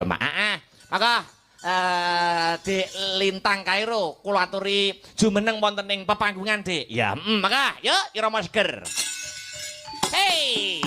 Maka Dik Lintang Kairo kula aturi jumeneng wonten ing pepanggungan Dik. Ya, maka yuk irama seger. Hey.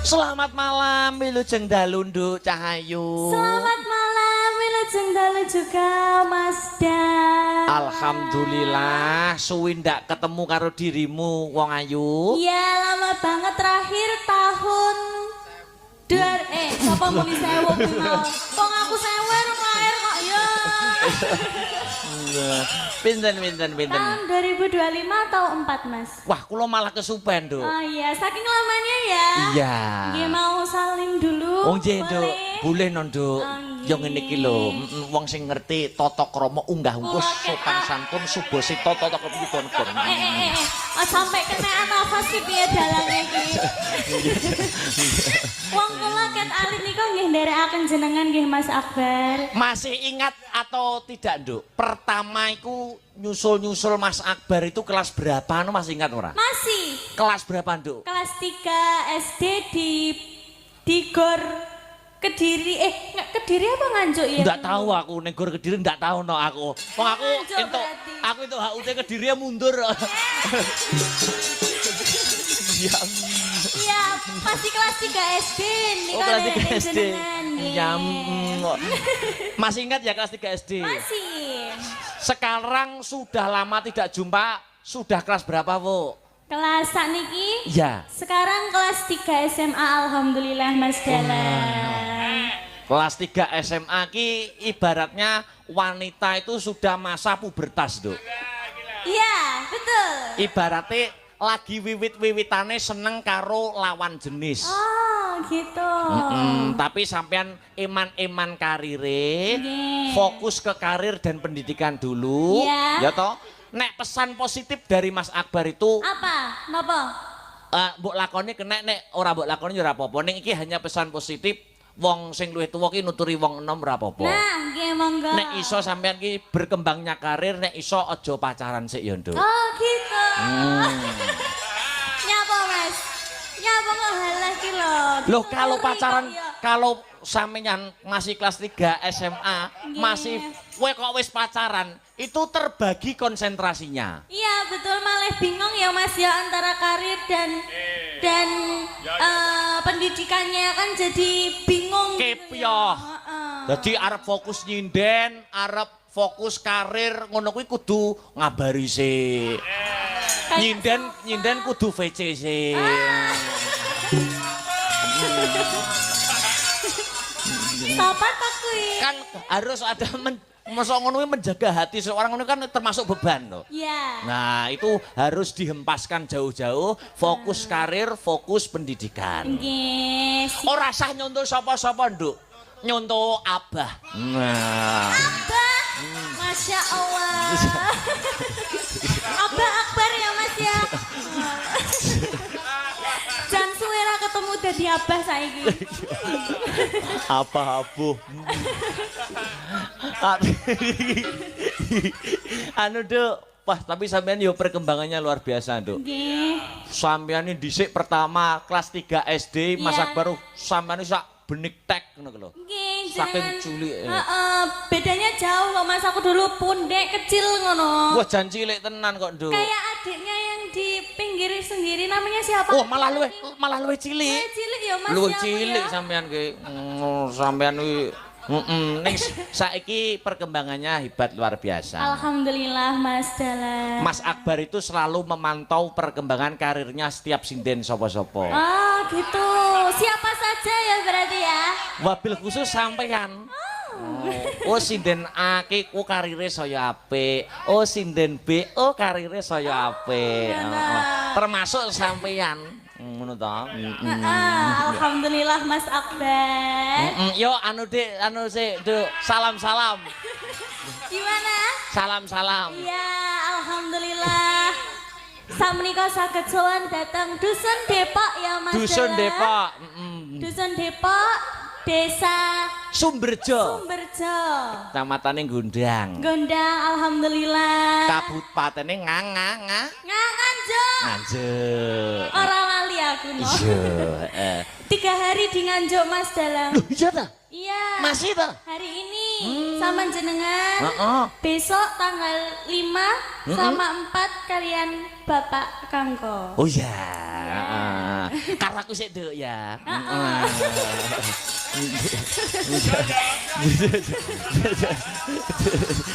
Selamat malam Wilujeng Dalu Nduk Cahayu. Selamat malam Wilujeng Dalu juga Mas Dan. Alhamdulillah suwi ndak ketemu karo dirimu wong ayu. Iya lama banget terakhir tahun sapa muni sewu mau. Wong aku sewer lahir kok ya. Pinten. Tahun 2025 atau 4 Mas? Wah, kula malah kesupen, Nduk. Oh iya, saking lamanya ya. Iya. Nggih mau salim dulu. Oh nggih, Nduk. Boleh no, Nduk. Yo ngene iki lho, wong sing ngerti tata krama unggah-ungguh sopan santun subosita tata krama kon. Sampai kenaan nafas ki piye dalange iki. Wong kula ket alit niku nggih nderekaken jenengan nggih Mas Akbar. Masih ingat atau tidak, Nduk? Pertama iku nyusul Mas Akbar itu kelas berapa? Masih ingat ora? Masih. Kelas berapa, Nduk? Kelas 3 SD di Gor Kediri. Kediri apa Nganjuk ya? Enggak tahu aku ning Gor Kediri enggak tahu no aku. Wong aku itu HUT Kediri mundur. Iya, pasti kelas 3 SD nih kelas 3 SD. Iya. Masih ingat ya kelas 3 SD? Masih. Sekarang sudah lama tidak jumpa, sudah kelas berapa, Bu? Kelas sakniki? Iya. Sekarang kelas 3 SMA alhamdulillah Mas Dalan. Kelas 3 SMA ki ibaratnya wanita itu sudah masa pubertas, Nduk. Iya, betul. Ibaratnya lagi wiwit-wiwitane seneng karo lawan jenis. Oh, gitu. Tapi sampean iman karire, fokus ke karir dan pendidikan dulu. Yeah. Ya toh? Nek pesan positif dari Mas Akbar itu apa? Napa? Mbok lakoni kena, nek ora mbok lakoni ora apa-apa. Ning iki hanya pesan positif. Wong sing luwih tuwa ki nuturi wong enom ora apa-apa. Nah, nggih monggo. Nek iso sampean ki berkembangnya karir, nek iso aja pacaran sik ya, Nduk. Oh, gitu. Nyapa, Mas? Nyapa ngehalah ki lho. Loh, kalau pacaran kalau sampeyan masih kelas 3 SMA, masih kowe kok wis pacaran, itu terbagi konsentrasinya. Iya, betul, malah bingung ya Mas ya antara karir dan pendidikannya kan jadi bingung Kepyoh. Jadi arep fokus nyinden, arep fokus karir ngono kuwi kudu ngabari sik. Nyinden kudu VC sik. Sopan tak kuwi? Kan harus ada masa ngono kuwi menjaga hati seorang ngono kan termasuk beban loh. Iya. Nah, itu harus dihempaskan jauh-jauh, fokus karir, fokus pendidikan. Nggih. Ora sah nyontoh sapa-sapa, Nduk. Nyontoh Abah. Nah. Abah. Masya Allah. Abah Akbar ya Mas ya. Jangan suwe ra ketemu dadi Abah saiki. Apa abuh? Anu Duk, wah tapi sampean yo perkembangannya luar biasa Duk. Nggih. Sampean ini dhisik pertama kelas 3 SD, Iya. masak baru sampean ini sak benik tek ngono lho. Nggih, Saking jenengan. culik. Heeh, bedanya jauh kok Mas, aku dulu pundek kecil ngono. Wah jan cilik tenan kok Duk. Kayak adiknya yang di pinggir sendiri namanya siapa? Oh, malah luwe cilik. Cilik ya Mas. Luwih ya, aku cilik ya. sampean ki. Sampean kuwi ning saiki perkembangannya hebat luar biasa. Alhamdulillah Mas Dahlan. Mas Akbar itu selalu memantau perkembangan karirnya setiap sinden sopo-sopo. Oh gitu. Siapa saja ya berarti ya? Wabil khusus sampean. Oh sinden A ki ku karire saya apik. Oh sinden B oh karire saya apik. Termasuk sampean. Ngono ta? Alhamdulillah Mas Akbar. Yo anu sik, Duk. Salam-salam. Gimana? Salam-salam. Iya, alhamdulillah. Samnika saged sowan datang Dusun Depok ya Mas. Dusun Dahlan. Depok. Dusun Depok, Desa Sumberjo. Sumberjo. Kecamatan Gundang. Gondang, alhamdulillah. Kabupatene Nganjuk. Nganjuk. Orang lali aku no. Iya. 3 hari di Nganjuk Mas Dahlan. Loh iya ta? Iya. Masih ta? Hari ini sama jenengan. Heeh. Besok tanggal 5 sama 4 kalian Bapak Kangko. Oh iya. Karena aku sik Duk ya.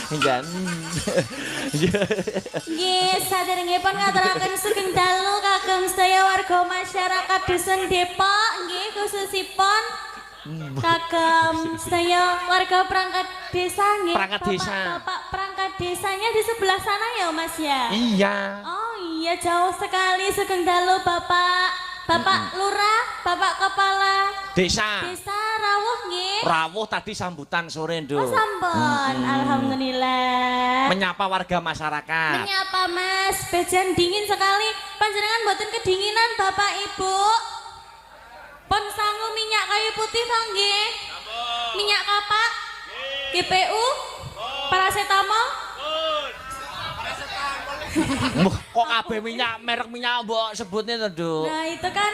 Enggak. Nggih, saderengipun ngaturaken sugeng dalu kagem sedaya warga masyarakat Dusun Depok nggih khususipun kagem sedaya warga perangkat desa nggih. Perangkat desa. Bapak perangkat desanya di sebelah sana ya Mas ya? Iya. Oh iya jauh sekali sugeng dalu Bapak Lurah, Bapak Kepala Desa. Desa Rawuh nggih. Rawuh tadi sambutan sore Nduk. Oh sampun, alhamdulillah. Menyapa warga masyarakat. Menyapa Mas, bejan dingin sekali. Panjenengan mboten kedinginan Bapak Ibu. Pon sangu minyak kayu putih to nggih? Minyak kapak? GPU? Paracetamol? Kok kabeh merek minyak mbok sebutnya to, Nduk? Nah, itu kan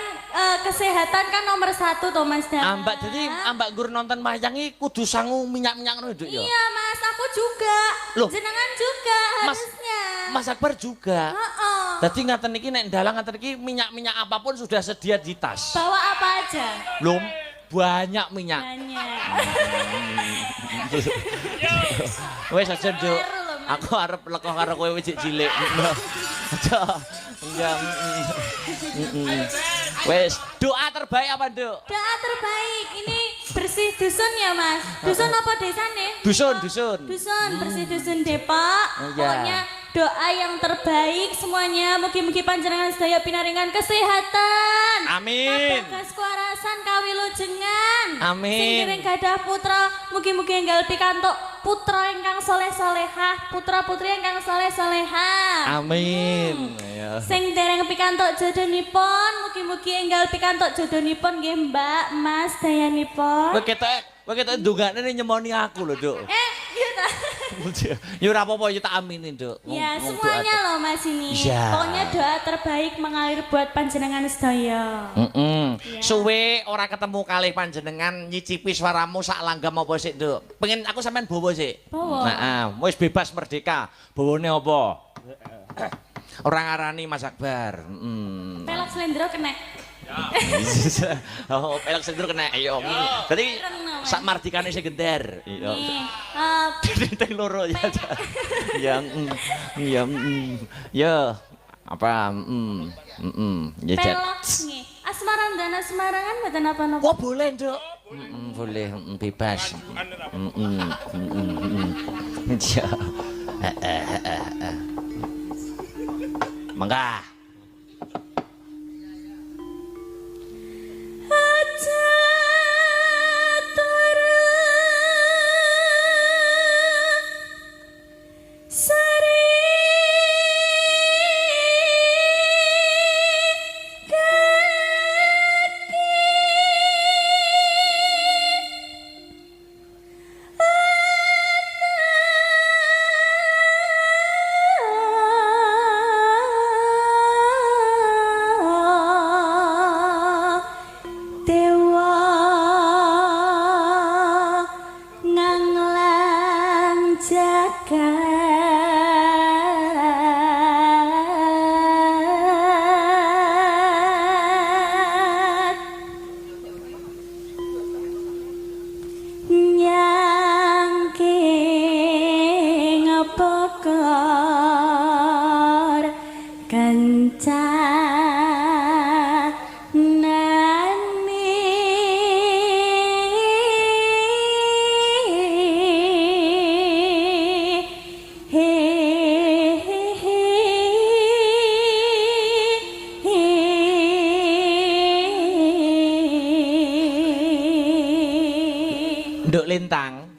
kesehatan kan nomor 1 toh Mas Dahlan. Ambak jadi ambak gur nonton wayang iki kudu sangu minyak-minyak ngono Nduk ya. Iya Mas, aku juga. Loh. Jenengan juga Mas- harusnya. Mas Akbar juga. Heeh. Dadi ngaten iki nek dalang ngaten iki minyak-minyak apapun sudah sedia di tas. Bawa apa aja? Belum banyak minyak. Banyak. Wes aja Nduk. Baru loh, Mas. Aku arep leko karo kowe wis cilik. Aja. Enggak. Wes, doa terbaik apa, Nduk? Doa terbaik ini bersih dusun ya Mas. Dusun apa desa nih? Dusun. Dusun bersih dusun Depok. Oh, iya. Pokoknya doa yang terbaik semuanya. Mugi-mugi panjenengan sedaya pinaringan kesehatan. Amin. Kabagas kuarasan kawilujengan. Amin. Sing dereng gadah putra, mugi-mugi enggal pikantuk putra ingkang soleh-solehah, putra-putri ingkang soleh-solehah. Amin. Ya. Sing dereng pikantuk jodohnipun, mugi-mugi enggal pikantuk jodohnipun nggih Mbak, Mas dayanipun. Kowe ketok ndongakne nyemoni aku lho, Nduk. Iya ta. Ya ora apa-apa ya tak aminin, Nduk. Ya, Ngomong semuanya doa. loh Mas ini. Iya. Pokoknya doa terbaik mengalir buat panjenengan sedaya. Iya. Suwe ora ketemu kalih panjenengan nyicipi suaramu sak langgam apa sik, Nduk? Pengen aku sampean bawa sik. Bawa. Nah, wis bebas merdeka. Bawane apa? Orang ngarani Mas Akbar. Pelak slendro kenek. Oh, pelek sendur kena iya. Dadi sak mardikane sing gender. Iya. Tenteng loro ya. Ya ya apa ya Jat. pelok nggih. Asmaran dan asmarangan mboten napa-napa. Oh boleh Nduk. Boleh bebas. Ya. Mangga. Aja turu sari Dewa nganglang jagat nyangking pekor Nduk Lintang,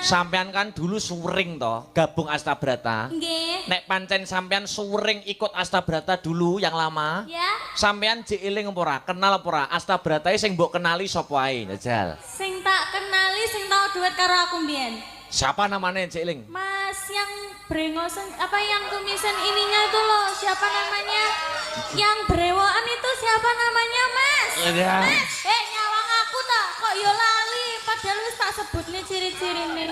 sampean kan dulu suring toh, gabung Astabrata. nggih Nek pancen sampean suring ikut Astabrata dulu yang lama, ya sampean jek eling apa ora? Kenal apa ora? Astabrata sing mbok kenali sapa ae, Jajal. sing tak kenali sing tau duet karo aku mbiyen Siapa namanya jek eling? Mas yang brengosen apa yang tumisan ininya itu loh siapa namanya yang brewoan itu siapa namanya Mas Ya. Mas nyawang aku tak kok yo lali padahal wis tak sebut nih ciri-cirine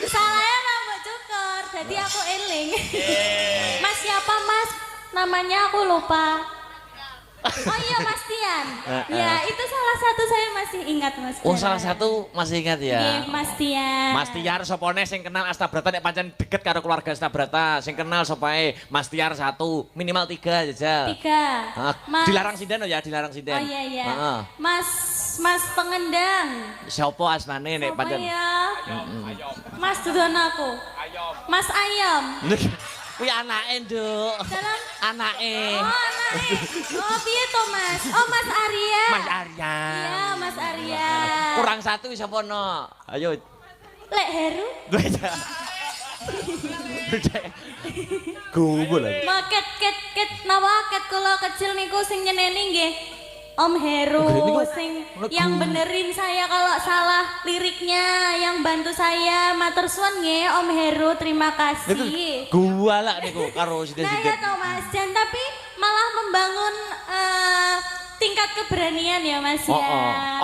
salahnya rambut cukur jadi aku eling Mas siapa Mas namanya aku lupa oh iya Mas Tian ya itu salah satu saya masih ingat Mas Oh, Tian. salah satu masih ingat ya. Nggih, Mas Tian. Mas Tiar sopone sing kenal Astabrata nek pancen deket karo keluarga Astabrata, sing kenal sapa ae? Mas Tiar 1, minimal 3 Jajal. 3. Dilarang sinden ya, dilarang sinden. Oh iya iya. Heeh. Mas pengendang. Siapa asmane nek Apa pancen? ya? Mas dudon aku. Mas Ayam. Kuwi anake, Nduk. Dalam Anake. Oh anake. Oh piye to Mas? Oh Mas Arya. Mas Arya. Iya Mas Arya. Kurang 1 sapa no? Ayo. Lek Heru. Gumbul lagi. Maket ket nawa ket kula kecil niku sing nyeneni nggih. Om Heru sing yang benerin saya kalau salah liriknya, yang bantu saya matur suwun nggih Om Heru, terima kasih. Gua lah niku karo Nah ya sinden-sinden. toh Mas, dan tapi malah membangun tingkat keberanian ya Mas ya.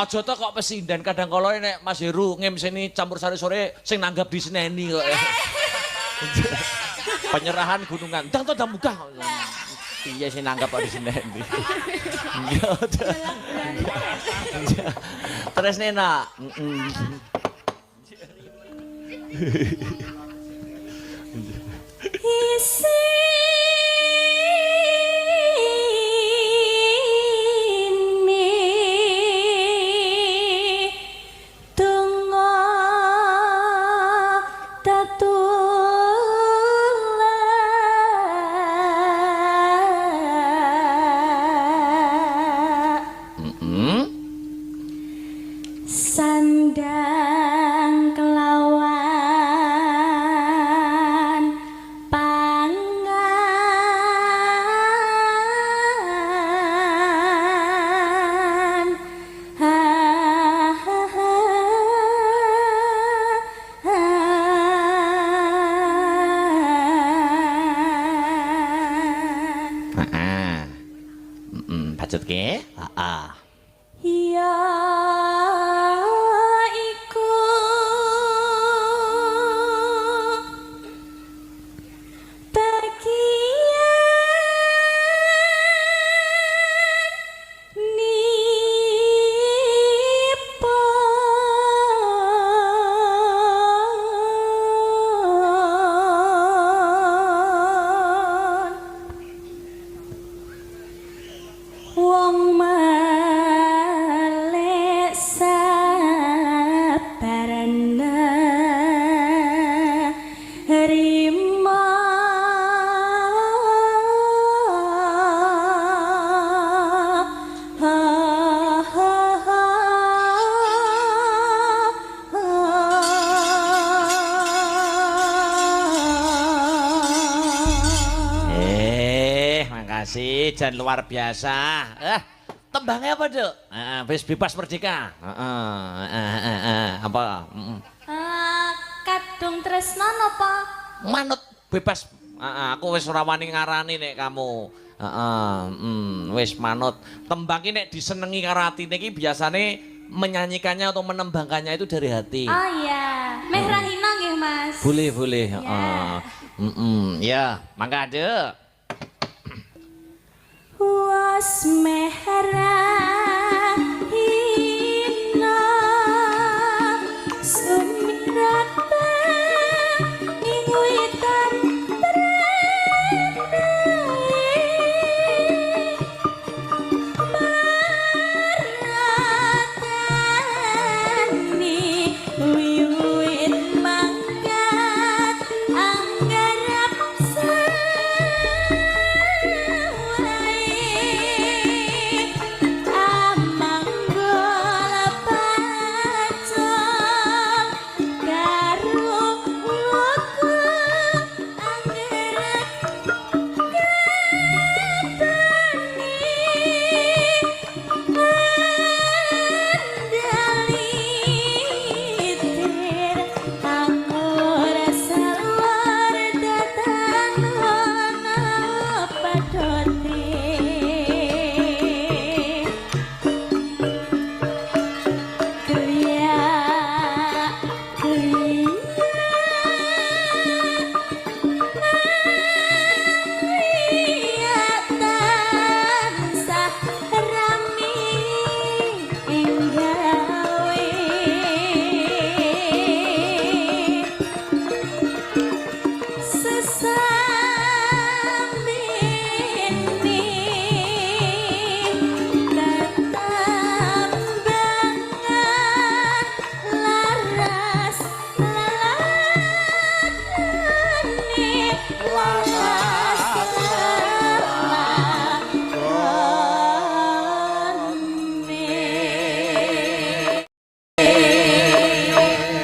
Aja to kok pesinden kadang kala nek Mas Heru ngemseni campur sari sore sing nanggap diseneni kok. Penyerahan gunungan. Ndang to ndang munggah. Iya sih nanggap kok diseneni. Terus Nena. Isini tungo tatula sandang kelawan pangan Bacot ke? ya iku kasih, dan luar biasa. Tembangnya apa, Dok? Wis bebas merdeka. Apa? Kadung tresno napa? Manut bebas. Aku wis ora wani ngarani nek kamu. Wis manut. Tembang iki nek disenengi karo atine iki biasane menyanyikannya atau menembangkannya itu dari hati. Oh iya, meh rahina nggih Mas. Boleh, boleh. Ya. Ya, mangga Dek. Was merahina sumirat ing witan maratani wiwit mangkat anggarap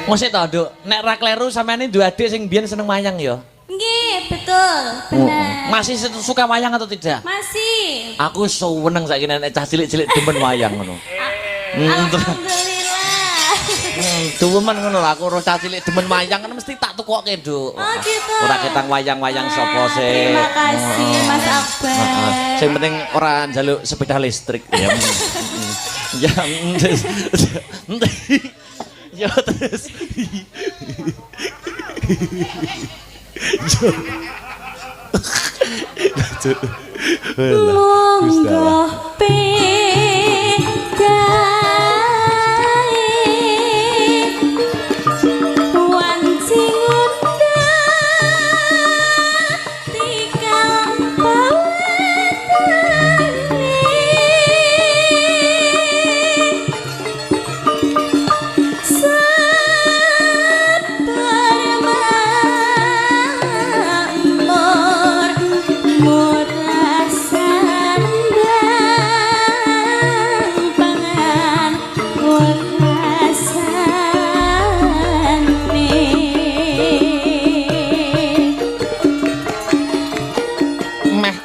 Mosok to, Duk. Nek ra kleru sampeyan duwe adik sing biyen seneng wayang ya. Nggih, betul. Benar. Masih suka wayang atau tidak? Masih. Aku seneng saiki nek cah cilik-cilik demen wayang ngono. Alhamdulillah. Demen ngono lho, aku cah cilik demen wayang kan mesti tak tukokke, Duk. Oh gitu. Ora ketang wayang-wayang sapa sih. Terima kasih Mas Akbar. Sing penting ora njaluk sepeda listrik ya. Ya. Ya terus. Monggo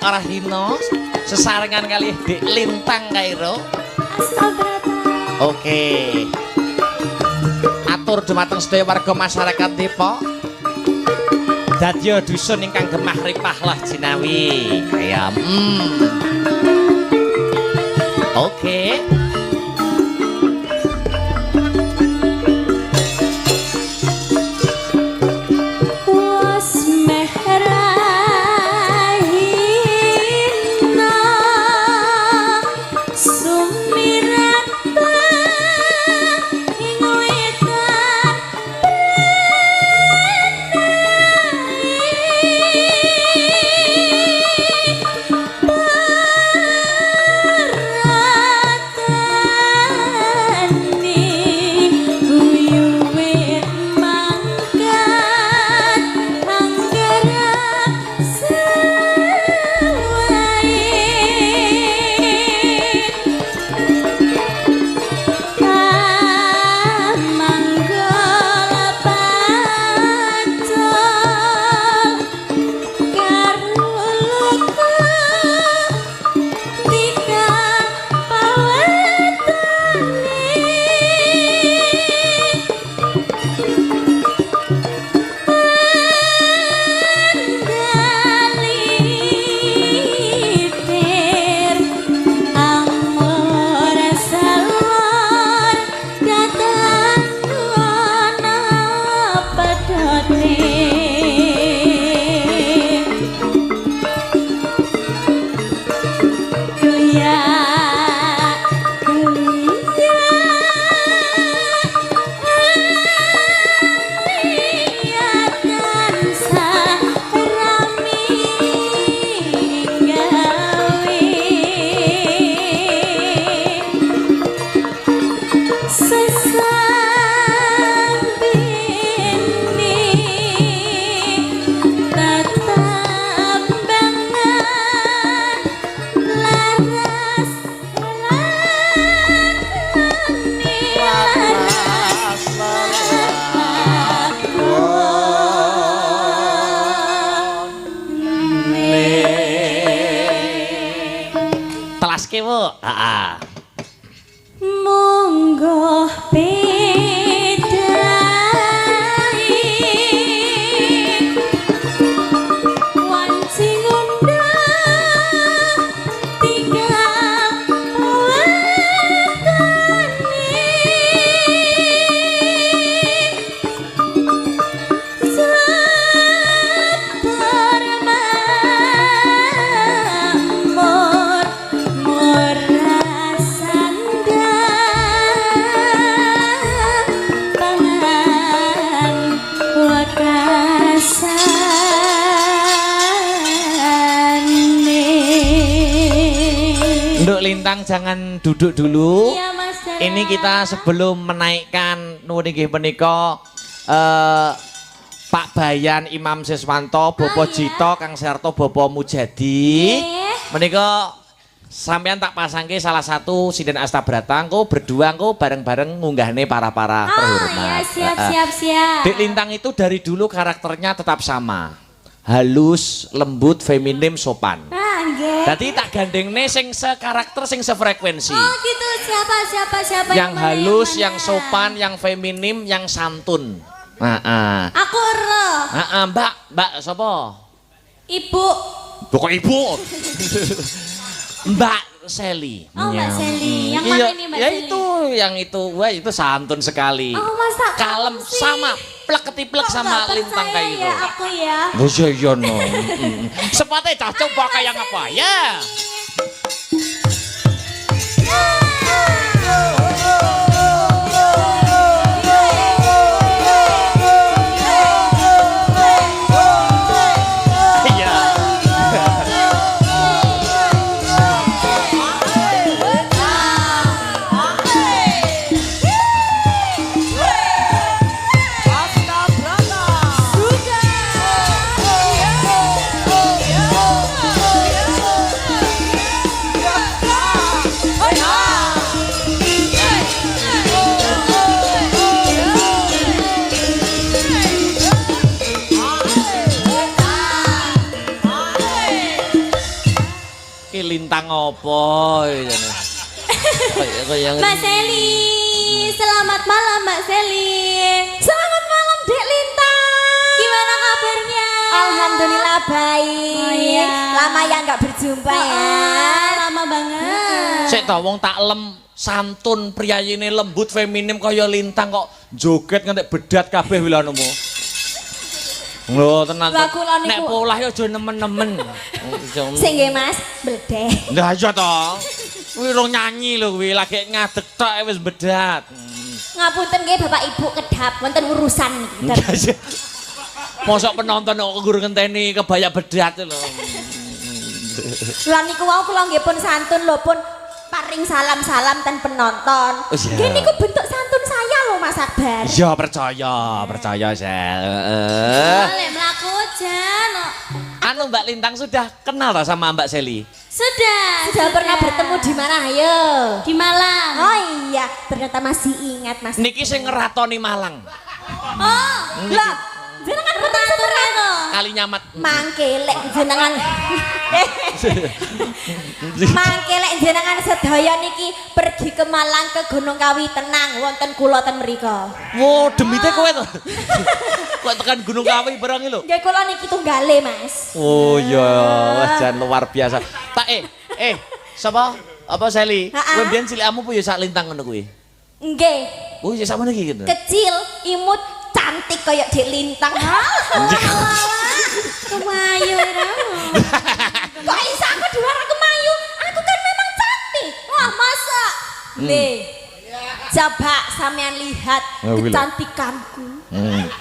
Rahino sesarengan kali Dek Lintang Kairo. Oke. Atur dumateng sedaya warga masyarakat Depok. Dadya dusun ingkang gemah ripah lah jinawi. Ya. Oke. Monggo bedai wanci ngundah tinggal Nduk Lintang jangan duduk dulu. Iya, Mas Dara. Ini kita sebelum menaikkan nuwun inggih menika Pak Bayan Imam Siswanto, Bapak iya. Jito, Kang Serto, Bapak Mujadi. Nggih. Menika sampean tak pasangke salah satu sinden Astabrata engko berdua engko bareng-bareng ngunggahne para-para terhormat. Iya, siap. Dek Lintang itu dari dulu karakternya tetap sama. Halus, lembut, feminim, sopan. Nggih. Dadi tak gandhengne sing sekarakter sing sefrekuensi. Oh gitu, siapa Yang mana, halus, mana? yang sopan, yang feminim, yang santun. Aku ero. Mbak sapa? Ibu. Kok ibu? Mbak Seli. Oh, Mbak Seli. Yang Iya, mana ini, Mbak ya Seli? yang itu, wah itu santun sekali. Oh, masa Kalem kamu sih? sama plek ketiplek Kok sama nggak Lintang percaya kayak gitu. ya aku ya. Oh iya no. Sepatnya cah coba kayak apa ya? Iya. Ki Lintang opo iki jane? Kayak Mbak Seli, selamat malam Mbak Seli. Selamat malam Dek Lintang. Gimana kabarnya? Alhamdulillah baik. Oh, iya. Lama ya nggak berjumpa ya. Lama banget. Sik ta wong tak lem santun priyayine lembut feminim kaya Lintang kok joget nganti bedat kabeh wilanemu. Lho tenan. Lah, kula niku- Nek polah ya aja nemen-nemen. Sing nggih Mas, bledek. Lah iya to. Kuwi rong nyanyi lho kuwi lagi ngadeg tok wis bedat. Ngapunten nggih Bapak Ibu kedap wonten urusan niki. Mosok penonton kok guru ngenteni kebaya bedat lho. Lah niku wau kula nggih pun santun lho pun paring salam-salam ten penonton. Oh, iya. Nggih niku bentuk santun saya lho Mas Akbar. Ya percaya Sel. Boleh melaku jan. Anu Mbak Lintang sudah kenal tak sama Mbak Seli? Sudah pernah bertemu di mana ayo? Di Malang. Oh iya, ternyata masih ingat Mas. Niki sing ngeratoni Malang. Oh, Lah, jenengan mboten seberang to. Kali nyamat. Mangke lek jenengan Mangke lek jenengan sedaya niki pergi ke Malang ke Gunung Kawi tenang wonten kula ten mrika. Wo, demite kowe to. Kok tekan Gunung Kawi barang iki lho. Nggih kula niki tunggale Mas. Oh iya, wah jan luar biasa. Tak sapa? Apa Seli? Ha-ha. Kowe mbiyen cilikmu po ya sak Lintang ngono kuwi. Nggih, Oh ya sakmono iki gitu. kecil, imut, cantik kayak Dek Lintang. kemayu ira. Kok iso aku diwara kemayu? Aku kan memang cantik. Wah, masa? Nih. Coba sampean lihat Oh, wila. kecantikanku.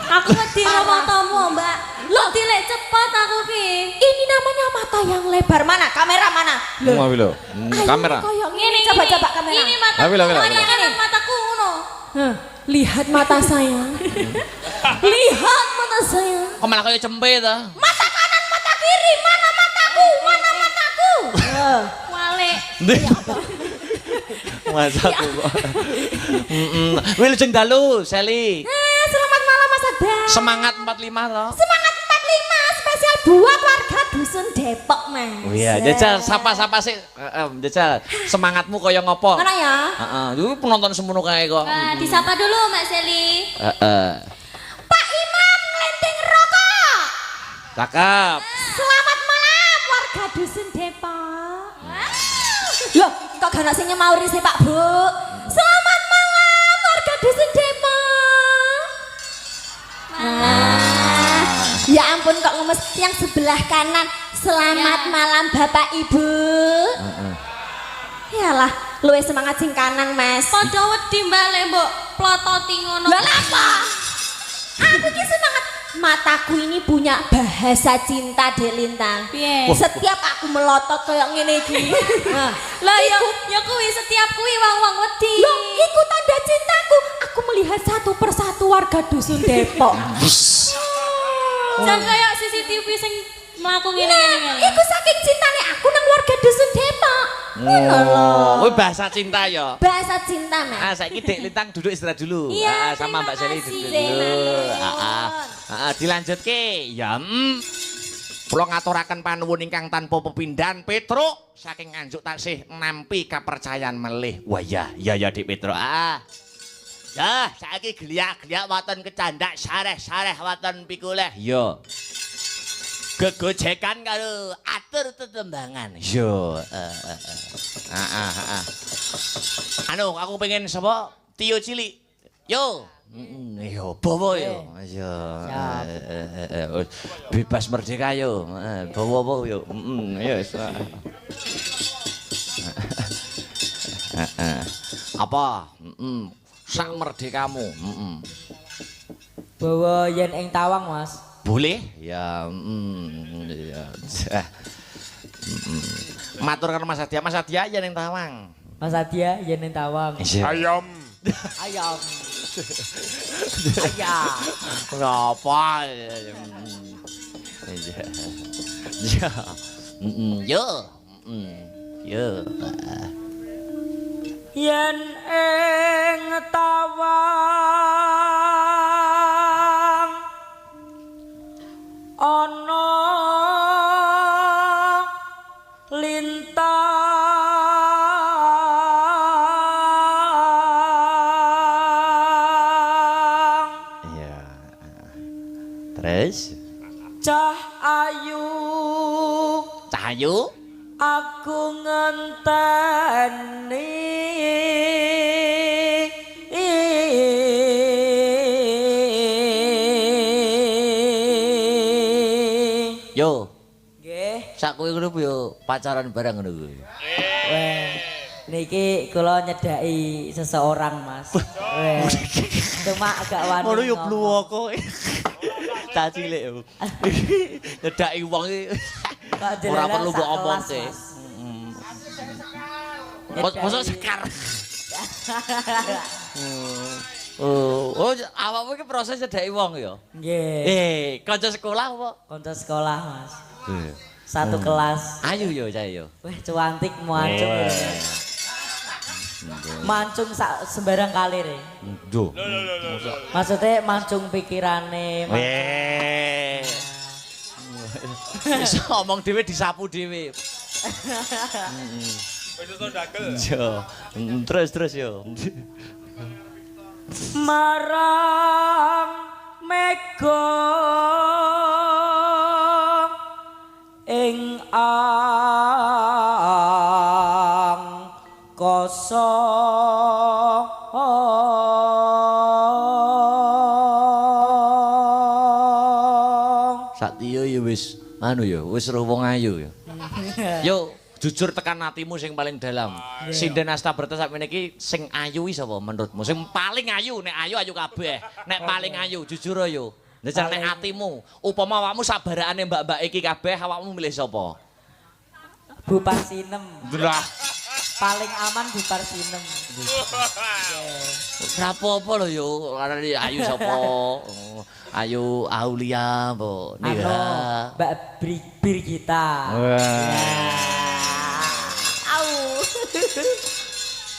Aku wedi matamu, Mbak. Lo dilek cepet aku ki. Ini namanya mata yang lebar. Mana? Kamera mana? Mau lho. Ayo, Kamera. Koyok Ngene ini coba kamera. Ini mata. Ayo, wila. Kanan mataku ngono. Lihat mata saya. Lihat mata saya. Kok malah kaya cempe ta? Mata kanan, mata kiri. Mana mataku? Mana mataku? Wale. Masaku kok. Wilujeng dalu, Seli. Selamat malam Mas Akbar. Semangat 45 to. Semangat 45 spesial buat warga dusun Depok, Mas. Oh iya, Jajal sapa-sapa sih. Jajal, semangatmu kaya ngopo? Ngono ya? Heeh, itu penonton semono kae kok. Nah, disapa dulu Mbak Seli. Heeh. Pak Imam Ngelenting Rokok. Cakep. Selamat malam warga dusun Depok. Loh, kok gak sing nyemauri sih Pak Bu? Selamat malam warga dusun Depok. Ya ampun kok ngemes yang sebelah kanan. Selamat Ya. malam Bapak Ibu. Yalah, luwih semangat sing kanan, Mas. Padha wedi Mbak Le mbok plototi ngono. Lah apa? Aku ki semangat. Mataku ini punya bahasa cinta, Dek Lintang. Piye? Setiap aku melotot kayak ngene iki. Nah, Lah ya kuwi setiap kuwi wong-wong wedi. loh, iku tanda cintaku. Aku melihat satu persatu warga dusun Depok. Jan kaya CCTV sing mlaku Nah, ngene-ngene. iku saking cintane aku nang warga dusun Depok. Ngono lho. Oh, bahasa cinta ya. Bahasa cinta, Mas. Ah, saiki Dek Lintang duduk istirahat dulu. Iya, Sama terima Mbak Seli kasih. duduk Terima dulu. kasih. Dilanjutke. Ya, kula ngaturaken panuwun ingkang tanpa pepindhan Petruk saking Nganjuk taksih nampi kapercayan melih. Wah ya Dik Petruk. Ya, saiki geliak-geliak wonten kecandak sareh-sareh wonten pikulih. Ya. Gegojekan karo atur tetembangan. Yo. Anu, aku pengen sapa? Tio cilik. Yo. Yo, bawa yo. Yo. Bebas merdeka yo. Bawa yo. Yo. Apa? Sak merdekamu. Bawa yen ing Tawang, Mas. Boleh? Ya, ya. Matur karo Mas Adya. Mas Adya yen ning Tawang. Mas Adya yen ing Tawang. Ayam. Ayam. Ayam. Kenapa? Ya. Yo. Yo. Yen ing Tawang ana lintang. Ya. Terus Cah ayu Cahyu aku ngenteni yo nggih. sak kowe ngono yo pacaran bareng ngono kuwi. Weh, niki kula nyedaki seseorang, Mas. Weh. Cuma agak wani. Ngono yo ngomong. bluwoko. Cah cilik yo. Nyedaki wong iki Kok ora jelalah perlu mbok sak kelas, omongke. Mas. Mosok sekar. Oh, awakmu iki proses nyedaki wong ya? Nggih. Kanca sekolah apa? Kanca sekolah, Mas. Satu kelas. Ayu yo cah yo. Weh, cuantik mancung. Mancung sembarang kalir ya. Duh. Maksudnya mancung pikirane. Weh. Iso ngomong dhewe disapu dhewe. Wis iso dagel. Yo. Terus yo. Marang mega ing angkasa Satya ya wis anu ya, wis roh wong ayu ya. Yo, jujur tekan hatimu sing paling dalam. Sinden Astabrata sakmene iki sing ayu iki sapa menurutmu? Sing paling ayu, nek ayu kabeh. Nek paling ayu jujur yo. Njajal nek atimu, upama awakmu sabarane mbak-mbak iki kabeh awakmu milih sapa? Bu Parsinem. Lah, Paling aman Bu Parsinem. ora apa-apa lho yo, arane ayu sapa? Ayu Aulia apa? Anu, Mbak Brigita.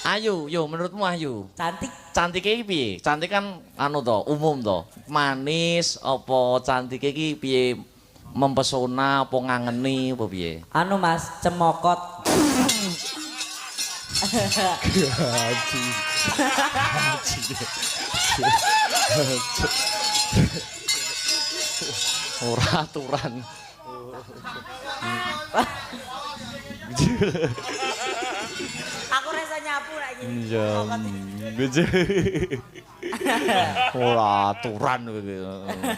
Ayu, yo menurutmu ayu? Cantik. Cantik iki piye? Cantik kan anu to, umum to. Manis apa cantik iki piye mempesona apa ngangeni apa piye? Anu Mas, cemokot. Ora aturan. Aku rasa nyapu lagi. Iya. Ora aturan kuwi.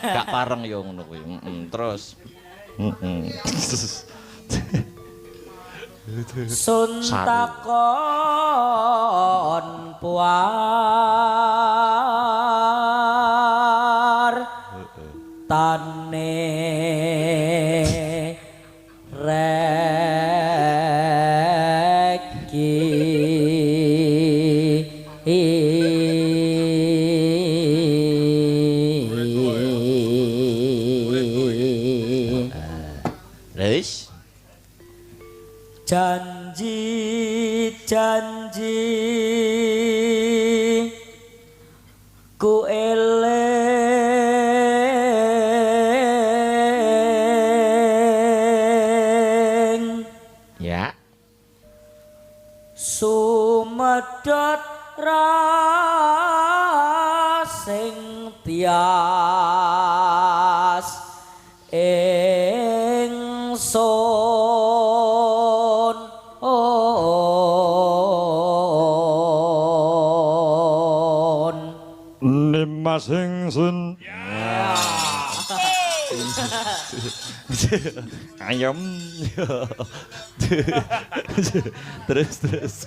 Gak pareng ya ngono kuwi. Terus. Sun takon puar tane reki Wis. Janji ku eling Ya. sumedhot rasing tias ingsun Nimas ingsun. Ayam. Terus.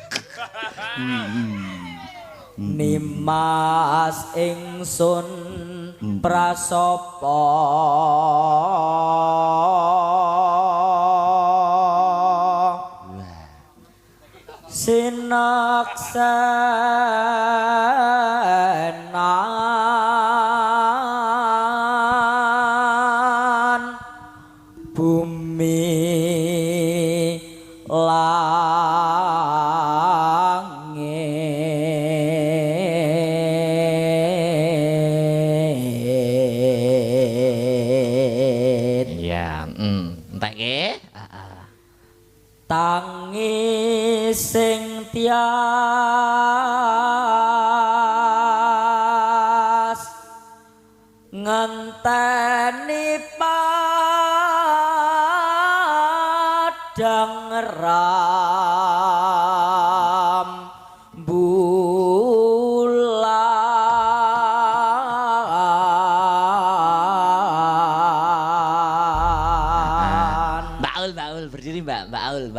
Nimas ingsun prasapa sinaksenan bumi langit Ya, entek tangi sing tias ngenteni padang rembulan. Mbak Aul berdiri Mbak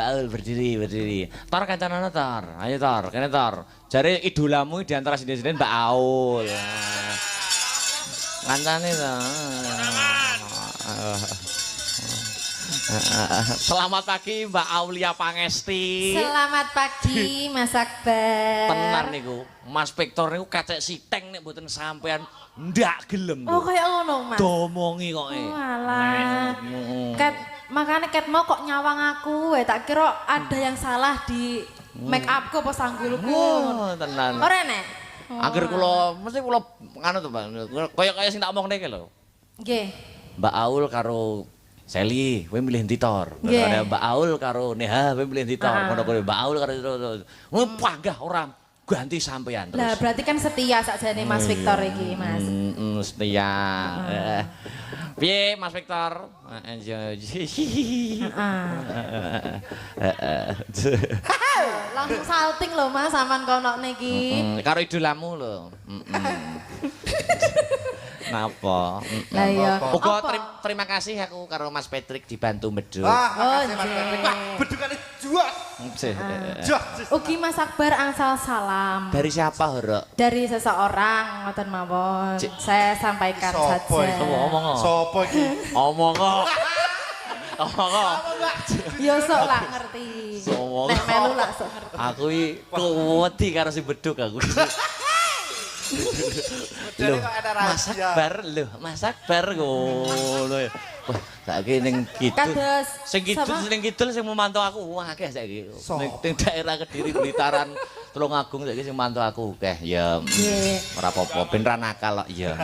Aul berdiri. Tor kancanane Tor. Ayo Tor, kene Tor. Jare idolamu di antara sini-sini Mbak Aul. Kancane to. Selamat pagi Mbak Aulia Pangesti. Selamat pagi Mas Akbar. Tenar niku. Mas Victor niku kacek siteng nek mboten sampean ndak gelem. Oh kayak ngono Mas. Domongi kok e. Walah. Kat makanya ket mau kok nyawang aku, tak kira ada yang salah di make upku apa sanggulku. Oh, tenan. Ora nek. Angger kula mesti kula anu to, Mbak. Kaya sing tak omongne iki lho. Nggih. Mbak Aul karo Seli, kowe milih ndi Tor? Nggih. Ada Mbak Aul karo Neha, kowe milih ndi Tor? Ngono kuwi Mbak Aul karo panggah ora ganti sampean terus. Lah berarti kan setia sakjane Mas Victor iki, Mas. Setia. Piye Mas Victor? Langsung salting loh Mas sampean kono niki. Karo idolamu lho. Napa? Lah iya. Uga Apa? terima kasih aku karo Mas Patrick dibantu medhot. Oh, Makasih Mas nggih. Patrick. Wah, bedukane juas. Juas. Ugi Mas Akbar angsal salam Dari siapa, Horo? dari seseorang ngoten mawon. Saya sampaikan Sopo saja. iki? Omong. Sopo iki? Omong. Omong. Yo sok lah ngerti. Omong. Nek melu lah sok ngerti. Aku iki kuwedi karo si beduk aku. Jadi kok ada rahasia. Mas Akbar ngono ya. Wah, saiki ning kidul. Kados Sing kidul sapa? ning kidul sing memantau aku akeh saiki. Sopo? Ning daerah Kediri Blitar Tulungagung saiki sing memantau aku akeh. Ya Nggih. ora apa-apa ben ra nakal kok ya.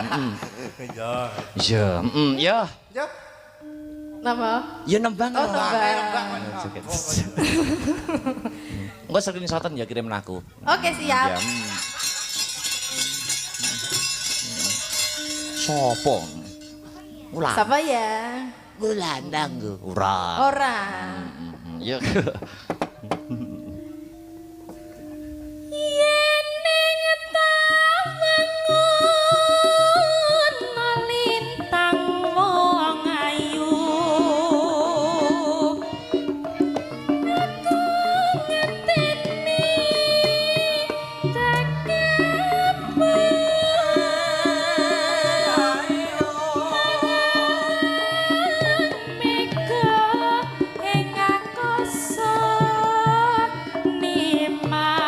Ya. Ya, ya. Ya. Napa? Ya nembang. Oh, nembang. Engko screenshotan ya kirim aku. Oke, siap. Ya. Sopo? Ulah. Siapa ya? Wulandang ora. Ora. Ya. Yen ning tamangun lintang wong ayu aku ngenteni mega ing akoso nimas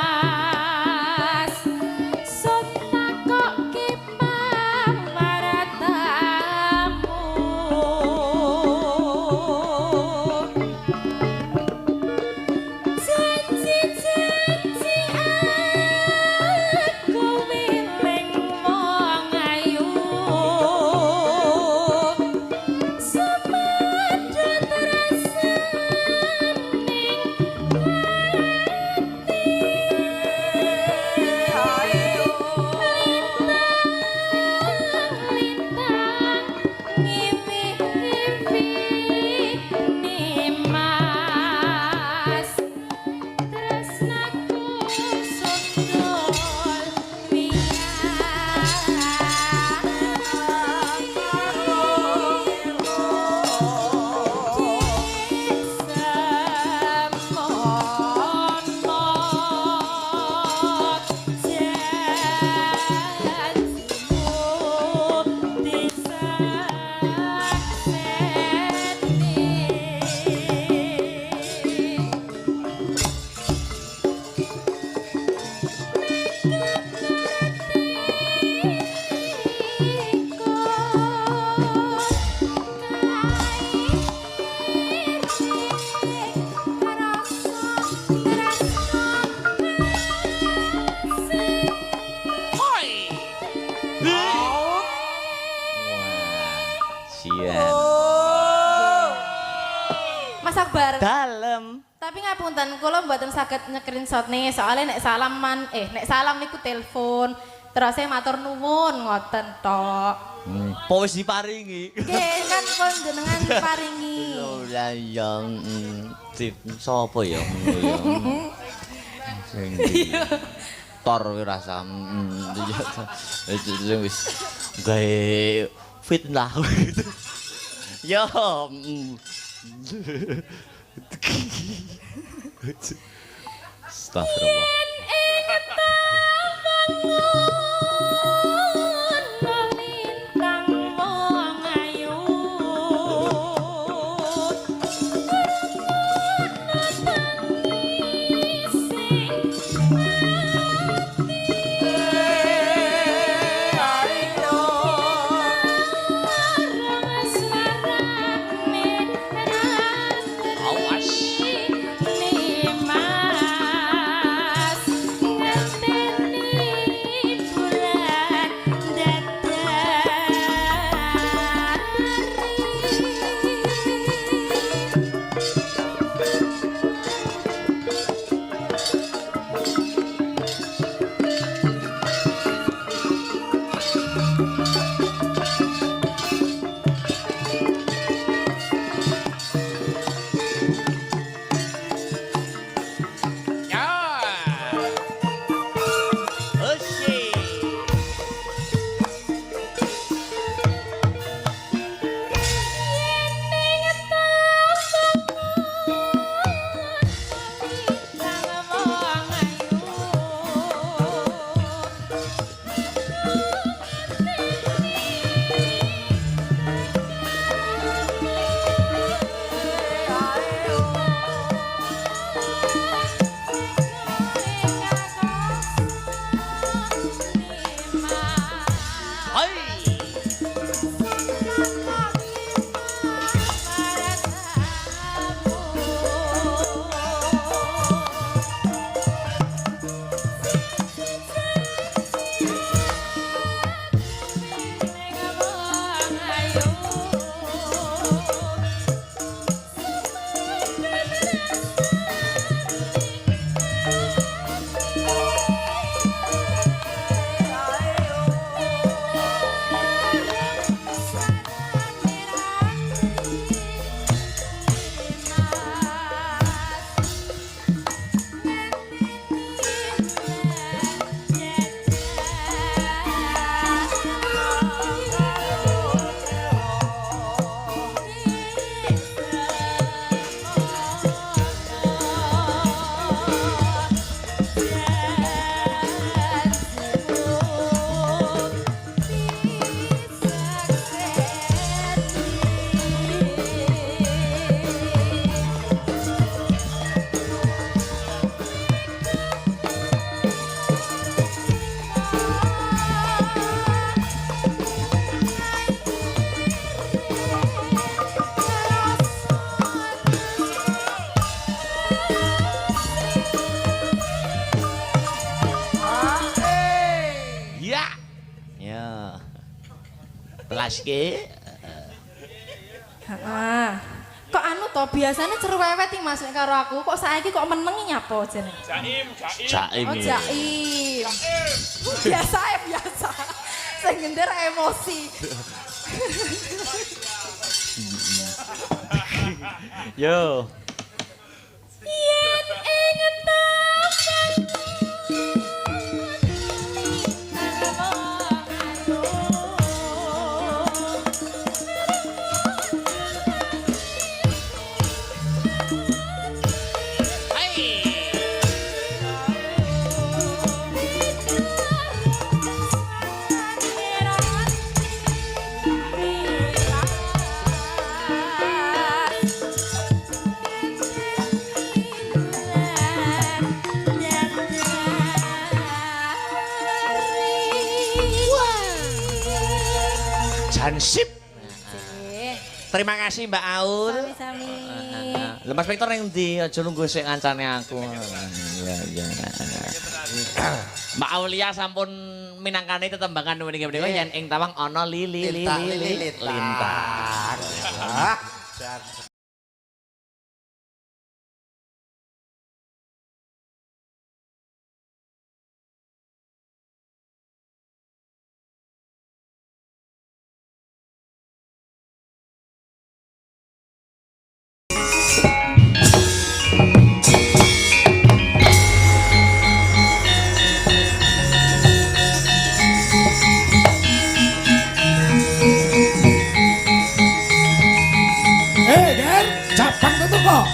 sotakoke pamaratamu janji-janji aku wiling wong ayu semadot lintang ngipi-ngipi nimas tresnaku sundul Sian. Mas Akbar. Dalem. Tapi ngapunten kula mboten saged nge-screenshot nih soalnya nek salam niku telepon. Terus saya matur nuwun ngoten tok. Apa wis diparingi? Nggih kan panjenengan paringi. Ora yang sapa ya ngono ya. Sing ndi? Tor rasa sing wis gawe fitnah gitu. Ya. Astagfirullah. lintang wong ayu Awas. nimas ngenteni bulan ditugaske. Heeh. Kok anu to biasanya cerewet iki Mas nek karo aku, kok saiki kok menengi nyapa jeneng? Jaim. Oh, jaim. Biasa ya biasa. Sing ngender emosi. Yo. Yen ing Hansip. Terima kasih Mbak Aur. Sami-sami. Lho Mas Victor ning ndi? Aja nunggu sik kancane aku. Ya. Mbak Aulia sampun minangkani tetembangan mriki-mriki yen ing tawang ana lintang. Japang tuh kok.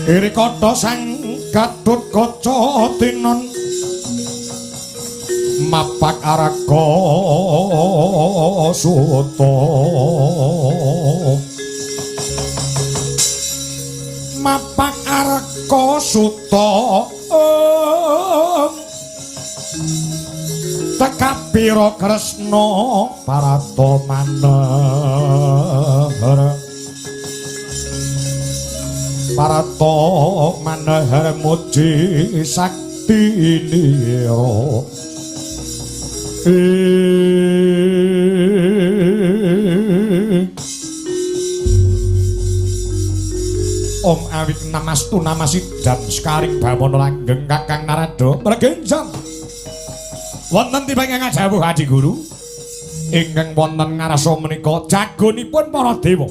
Iri koto sang Gatut Kaca tinon mapak Araka Suta mapak Araka Suta tekapira Kresna Parata manehar Parata manehar muji sakti nira Om awit namastu namasidam sekaring bawana langgeng Kakang Narada mregenjang wonten tibang ingkang jawuh Adi Guru ingkang wonten ngarsa menika jagonipun para dewa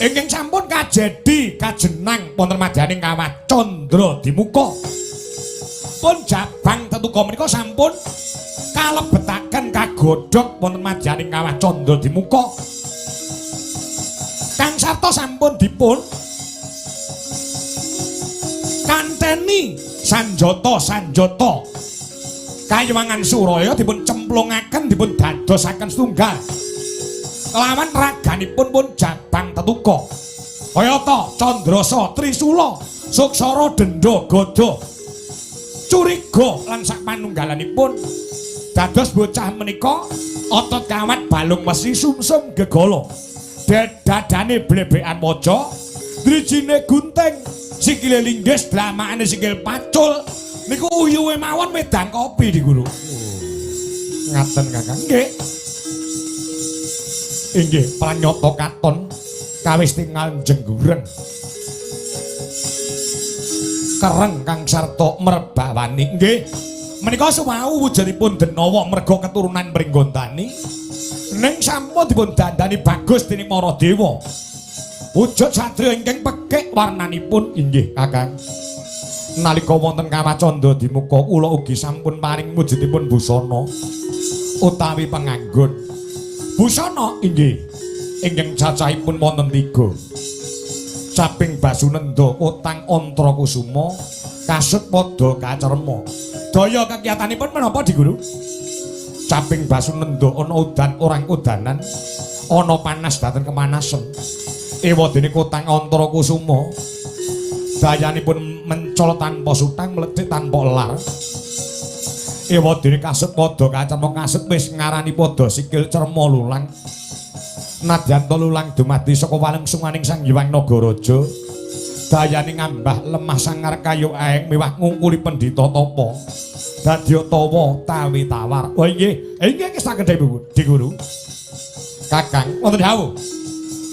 ingkang sampun kajedi kajenang wonten madyaning Kawah Candra Dimuka pun Jabang Tetuka menika sampun kalebetaken kagodhog wonten madyaning Kawah Candra Dimuka kang sarta sampun dipun kanteni sanjata kayuwangan Suraya dipun cemplungaken dipun dadosaken setunggal lawan raganipun pun Jabang Tetuka kayata Candrasa Trisula Suksara Dendha Gada Curiga lan sak panunggalanipun dados bocah menika otot kawat balung mesi sumsum gegala dadane blebekan maja drijine gunting sikile linggis blamakane sikil pacul niku uyuhe mawon medang kopi di Guru ngaten Kakang nggih inggih pranyata katon kawis tinggal jenggureng kereng kang sarta merbawani nggih menika suwau wujudipun Denawa merga keturunan Pringgondani ning sampun dipun dandani bagus dening Maradewa wujud satriya ingkang pekik warnanipun inggih Kakang nalika wonten kawacanda di muka kula ugi sampun paring wujudipun busana utawi penganggon busana inggih ingkang cacahipun wonten 3 caping Basunenda utang Antra Kusuma kasut padha kacerma daya kegiatanipun menapa Di Guru caping Basunenda ana udan orang udanan ana panas dateng kemanasan ewadene utang Antra Kusuma dayanipun mencol tanpa sutang mlecit tanpa lar ewadene kasut padha kacerma kasut wis ngarani padha sikil cerma lulang nadyan lulang dumadi saka walengsunganing Sang Hyang Nagaraja dayane ngambah lemah sangar kayu aeng miwah ngungkuli pendhita tapa dadi tawa tawi tawar oh nggih inggih saged Di Guru Kakang wonten dawuh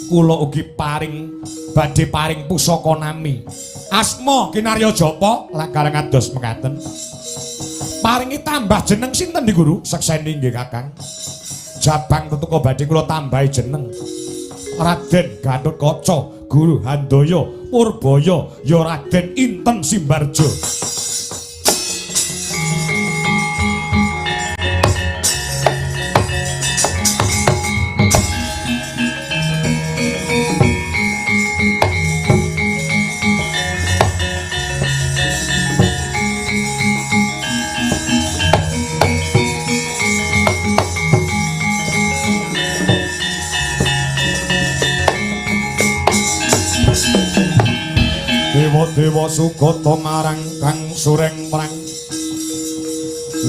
kula ugi badhe paring pusaka nami asma Kinarya Japa lakaran ados mekaten paringi tambah jeneng sinten Di Guru sekseni nggih Kakang Jabang tetuka badhe kula tambahi jeneng Raden Gatotkaca Guru Handaya Purbaya ya Raden Inten Simbarjo Dewa Sugata marang kang sureng perang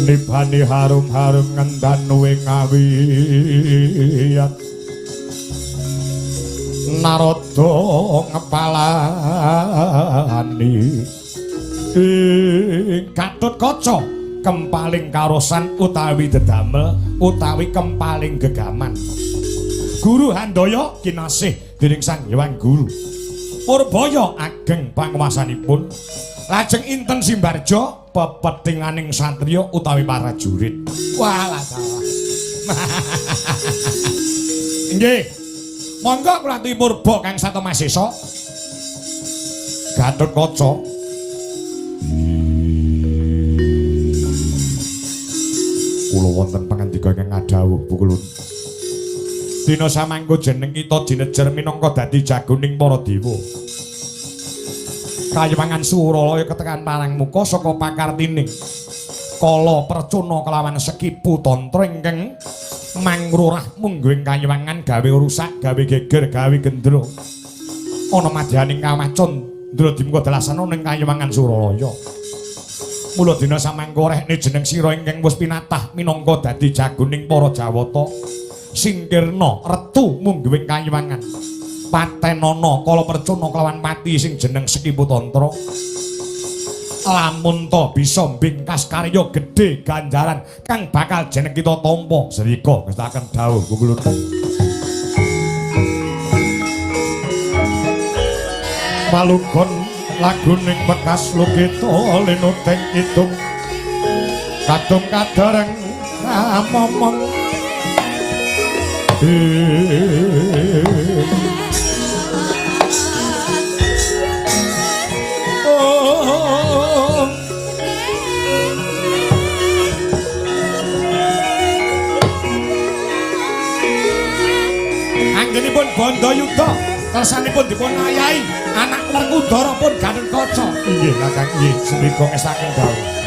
nibani harum-harum ngendanu ing ngawiyat Narada ngepalani Gatotkaca kempaling karosan utawi dedamel utawi kempaling gegaman Guru Handaya kinasih dening Sang Hyang Guru Purbaya ageng panguwasanipun lajeng Inten Simbarjo pepetinganing satriya utawi prajurit walah salah nggih monggo kula aturi purba Kang Satamasesa Gatotkaca kula wonten pangandika ingkang ngadhawuh Bu Kulun dina samangka jeneng kita dinejer minangka dadi jagoning para dewa Kayewangan Suralaya ketekan parangmuka saka pakartining Kala Percuna kelawan Sekipu Tantra ingkang mangrurah mungguing Kayewangan gawe rusak gawe geger gawe gendro ana madyaning Kamacandra dimuka dalasana ning Kayewangan Suralaya mula dina samangka rehne jeneng sira ingkang wis pinatah minangka dadi jagoning para Jawata singkirna retu mungguing Kayewangan patenana Kala Percuna kelawan pati sing jeneng Sekipu Tantra lamun to bisa mbingkas karya gedhe ganjaran kang bakal jeneng kita tampa srika ngestaken dawuh Gulun Malugon laguning bekas lukita linuteng kidung kadung kadereng momong anggenipun Bandayuda kersanipun dipun ayahi anak Werkudara pun Gatotkaca inggih Kakang nggih senika ngestaken dawuh